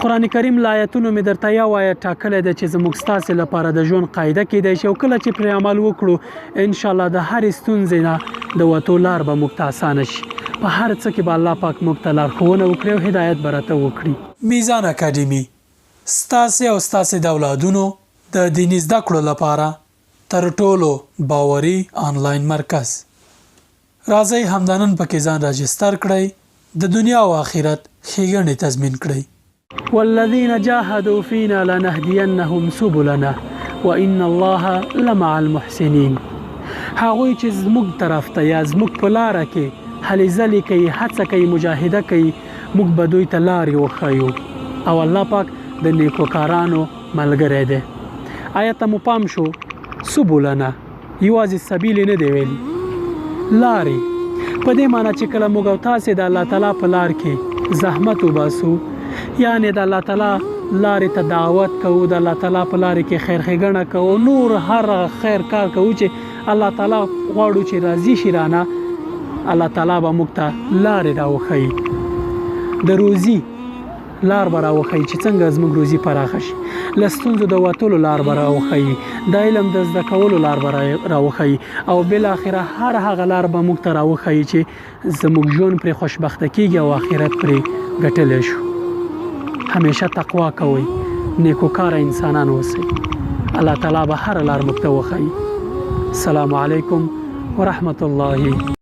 قرآن کریم له آیتونو مې درته یو آیت ټاکلی دی چې زموږ ستاسې لپاره د ژوند قاعده کیدای شي او کله چې پرې عمل وکړو انشاءالله د هرې ستونزې نه د وتو لار به موږ ته اسانه شي. په هر څه کې به الله پاک موږ ته لارښوونه وکړي او هدایت به راته وکړي. میزان اکاډمي ستاسې او ستاسې د اولادونو د دیني زده کړو لپاره تر ټولو باوري آنلاین مرکز. راځئ همدا نن پکې ځان راجستر کړئ د دنیا او آخرت ښېګڼې تضمین کړئ. والذین جاهدوا فینا لنهدینهم سبلنا وان الله لمع المحسنین. هغوی چې زموږ طرف ته یا زموږ په لاره کې هلې ځلې کوي، هڅه کوي، مجاهده کوي، موږ به دوی ته لارې وښیو او الله پاک د نیکوکارانو ملګری دی. آیا ته مو پام شو سبلنا یوازې سبیل نه دی ویلي، لارې په دې معنی چې کله موږ او تاسې د الله تعالی په لار کې زحمت وباسو، یعنی د الله تعالی لارې ته دعوت کوو، د الله تعالی په لارې کې خیر ښېګڼه کوو، نور هر خیر کار کوو چې الله تعالی غواړو چې راضي شي رانه، الله تعالی به موږ ته لارې راوښیي، د روزي لار به راوښیي چې څنګه زموږ روزي پراخه شي، له ستونزو د وتلو لار به راوښیي، د علم د زده کولو لار به راوښیي او بالاخره هر هغه لار به موږ ته راوښیي چې زموږ ژوند پرې خوشبخته کیږي او آخرت پرې ګټلی شو. همیشه تقوا کوئ، نیکوکاره انسانان اوسئ، الله تعالی به هر لار موږ ته وښیي. السلام علیکم ورحمت الله